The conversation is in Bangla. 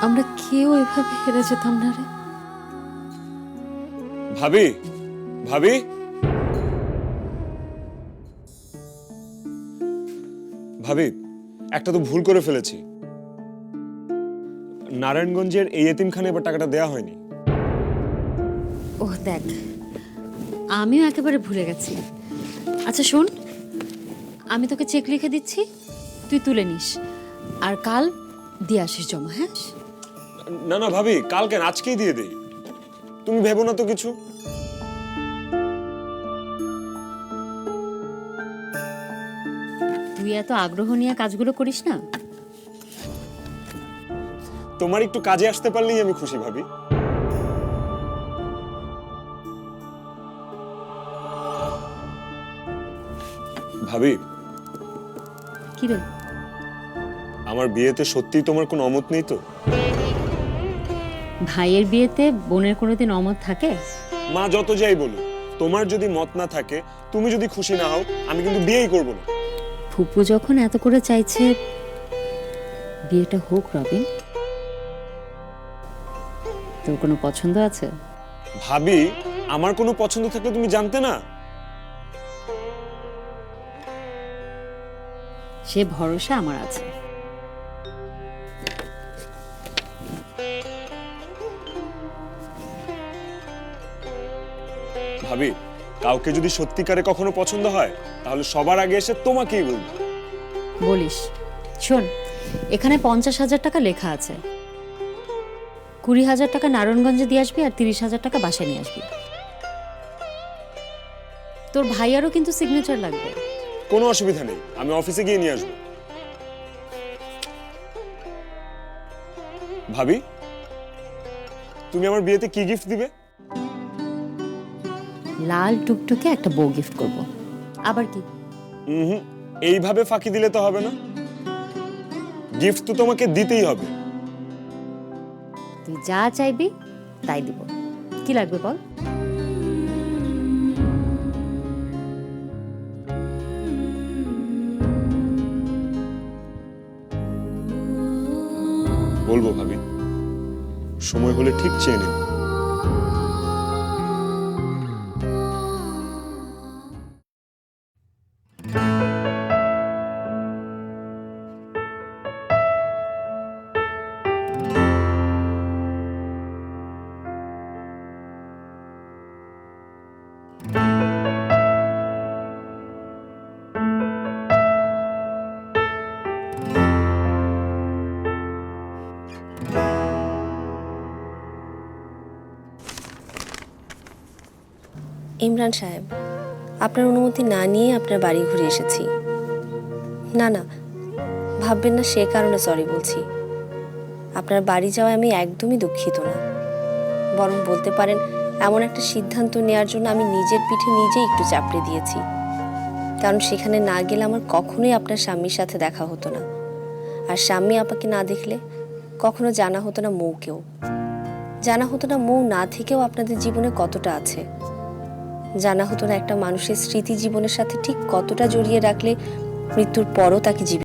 আমরা কেউ এভাবে হেরে যেতাম না রে। ভাবি, ভাবি, ভাবি, একটা তো ভুল করে ফেলেছি। নারায়ণগঞ্জের এই এতিমখানে এবার টাকাটা দেয়া হয়নি। ওহ দেখ, আমিও একেবারে ভুলে গেছি। আচ্ছা শোন, আমি তোকে চেক লিখে দিচ্ছি, তুই তুলে নিস, আর কাল দিয়ে আসিস জমা। হ্যাঁ, না না ভাবি, কাল কেন, আজকেই দিয়ে দেই। তুমি ভেবো না তো কিছু। তুই এত আগ্রহ নিয়ে কাজগুলো করিস না। তোমার একটু কাজে আসতে পারলেই আমি খুশি ভাবি। ভাবি, কি রে? আমার বিয়েতে সত্যিই তোমার কোনো অমত নেই তো? ভাইয়ের বিয়েতে বোনের কোনোদিন অমত থাকে? মা যত যাই বলুক, তোমার যদি মত না থাকে, তুমি যদি খুশি না হও, আমি কিন্তু বিয়েই করব না। ফুপু যখন এত করে চাইছে, বিয়েটা হোক। রবিন, তোর কোনো পছন্দ আছে? ভাবি, আমার কোনো পছন্দ থাকলে তুমি জানতে না? সে ভরসা আমার আছে। ভাবি, কাউকে যদি সত্যিকারে কখনো পছন্দ হয়, তাহলে সবার আগে এসে তোমাকেই বলবো। বলিস। শোন, এখানে 50,000 টাকা লেখা আছে। 20,000 টাকা নারায়ণগঞ্জে দিয়ে আসবি, আর 30,000 টাকা বাসায় নিয়ে আসবি। তোর ভাইয়ারও কিন্তু সিগনেচার লাগবে। কোনো অসুবিধা নেই, আমি অফিসে গিয়ে নিয়ে আসবো। ভাবি, তুমি আমার বিয়েতে কি গিফট দিবে? লাল টুকটুকে একটা বউ গিফট করব। আবার কি? হুম, এইভাবে ফাঁকি দিলে তো হবে না। গিফট তো তোমাকে দিতেই হবে। তুই যা চাইবি তাই দিব। কি লাগবে বল? বলবো ভাবি, সময় হলে ঠিক চেয়ে নেব। ইমরান সাহেব, আপনার অনুমতি না নিয়ে আপনার বাড়ি ঘুরে এসেছি। না না, ভাববেন না সে কারণে সরি বলছি। আপনার বাড়ি যাওয়ায় আমি একদমই দুঃখিত না, বরং বলতে পারেন এমন একটা সিদ্ধান্ত নেওয়ার জন্য আমি নিজের পিঠে নিজেই একটু চাপড়ে দিয়েছি। কারণ সেখানে না গেলে আমার কখনোই আপনার স্বামীর সাথে দেখা হতো না, আর স্বামী আপাকে না দেখলে কখনো জানা হতো না মৌকেও, জানা হতো না মৌ না থেকেও আপনাদের জীবনে কতটা আছে, জানা হতো না একটা মানুষের স্মৃতি জীবনের সাথে ঠিক কতটা জড়িয়ে রাখলে মৃত্যুর পরও তাকে জীবিত